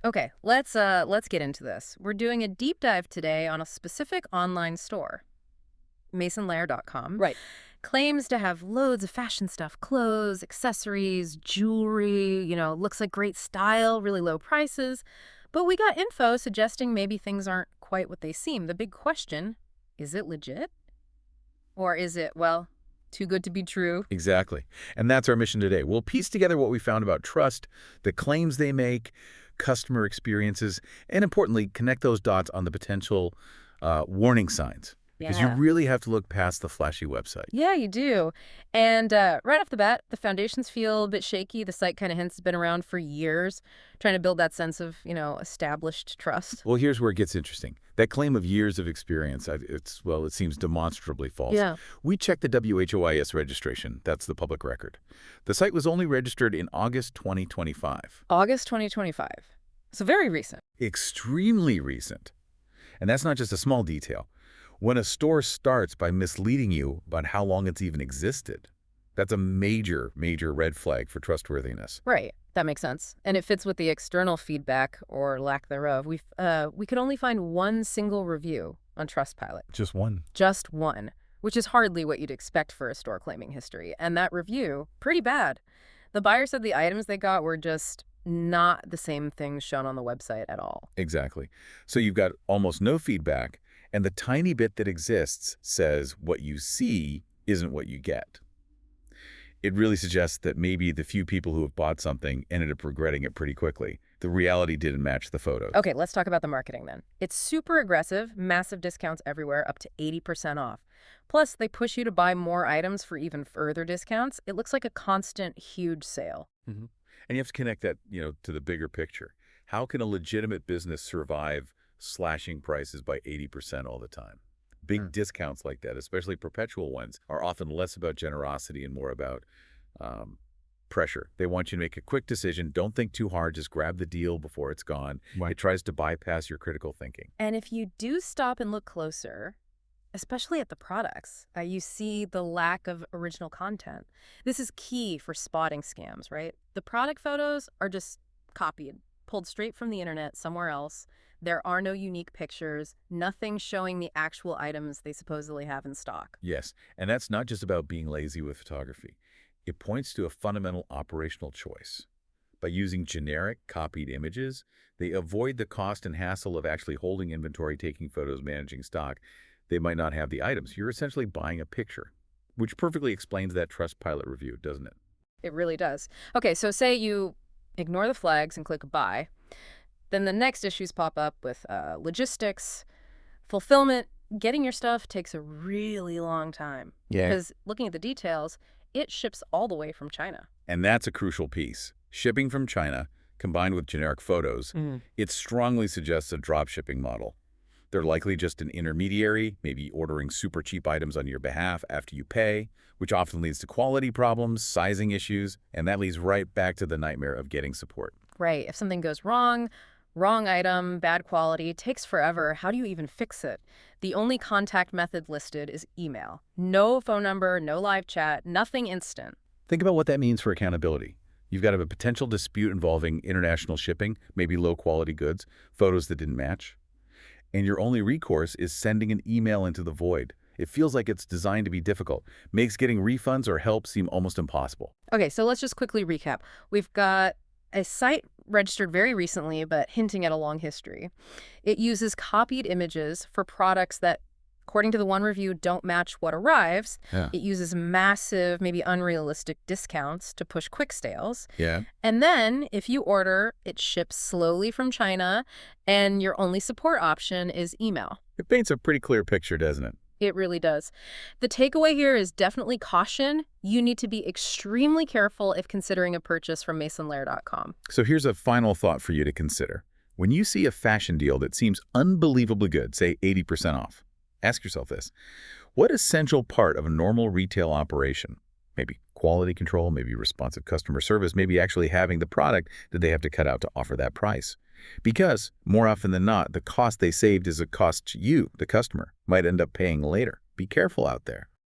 Okay, let's get into this. We're doing a deep dive today on a specific online store. MasonLair.com Right. claims to have loads of fashion stuff, clothes, accessories, jewelry, looks like great style, really low prices. But we got info suggesting maybe things aren't quite what they seem. The big question, is it legit? Or is it, well, too good to be true? Exactly. And that's our mission today. We'll piece together what we found about trust, the claims they make, customer experiences, and importantly, connect those dots on the potential warning signs. Because you Yeah. really have to look past the flashy website. Yeah, you do. And right off the bat, the foundations feel a bit shaky. The site kind of hints it's been around for years, trying to build that sense of, established trust. Well, here's where it gets interesting. That claim of years of experience, it seems demonstrably false. Yeah. We checked the WHOIS registration. That's the public record. The site was only registered in August 2025. August 2025. So very recent. Extremely recent. And that's not just a small detail. When a store starts by misleading you about how long it's even existed, that's a major, major red flag for trustworthiness. Right. That makes sense. And it fits with the external feedback or lack thereof. We could only find one single review on Trustpilot. Just one. Just one, which is hardly what you'd expect for a store claiming history. And that review, pretty bad. The buyer said the items they got were just not the same things shown on the website at all. Exactly. So you've got almost no feedback, and the tiny bit that exists says what you see isn't what you get. It really suggests that maybe the few people who have bought something ended up regretting it pretty quickly. The reality didn't match the photos. Okay, let's talk about the marketing then. It's super aggressive, massive discounts everywhere, up to 80% off. Plus, they push you to buy more items for even further discounts. It looks like a constant, huge sale. Mhm. And you have to connect that, to the bigger picture. How can a legitimate business survive slashing prices by 80% all the time? Big discounts like that, especially perpetual ones, are often less about generosity and more about pressure. They want you to make a quick decision. Don't think too hard. Just grab the deal before it's gone. Right. It tries to bypass your critical thinking. And if you do stop and look closer, especially at the products, you see the lack of original content. This is key for spotting scams, right? The product photos are just copied, pulled straight from the internet somewhere else. There are no unique pictures, nothing showing the actual items they supposedly have in stock. Yes, and that's not just about being lazy with photography. It points to a fundamental operational choice. By using generic, copied images, they avoid the cost and hassle of actually holding inventory, taking photos, managing stock. They might not have the items. You're essentially buying a picture, which perfectly explains that Trustpilot review, doesn't it? It really does. Okay, so say you ignore the flags and click buy. Then the next issues pop up with logistics, fulfillment. Getting your stuff takes a really long time. Yeah. Because looking at the details, it ships all the way from China. And that's a crucial piece. Shipping from China, combined with generic photos, it strongly suggests a drop shipping model. They're likely just an intermediary, maybe ordering super cheap items on your behalf after you pay, which often leads to quality problems, sizing issues, and that leads right back to the nightmare of getting support. Right. If something goes wrong, wrong item, bad quality, takes forever. How do you even fix it? The only contact method listed is email. No phone number, no live chat, nothing instant. Think about what that means for accountability. You've got a potential dispute involving international shipping, maybe low-quality goods, photos that didn't match. And your only recourse is sending an email into the void. It feels like it's designed to be difficult, makes getting refunds or help seem almost impossible. Okay, so let's just quickly recap. We've got a site registered very recently, but hinting at a long history. It uses copied images for products that, according to the one review, don't match what arrives. Yeah. It uses massive, maybe unrealistic discounts to push quick sales. Yeah. And then, if you order, it ships slowly from China, and your only support option is email. It paints a pretty clear picture, doesn't it? It really does. The takeaway here is definitely caution. You need to be extremely careful if considering a purchase from MasonLair.com. So here's a final thought for you to consider. When you see a fashion deal that seems unbelievably good, say 80% off, ask yourself this. What essential part of a normal retail operation, maybe quality control, maybe responsive customer service, maybe actually having the product, did they have to cut out to offer that price? Because, more often than not, the cost they saved is a cost you, the customer, might end up paying later. Be careful out there.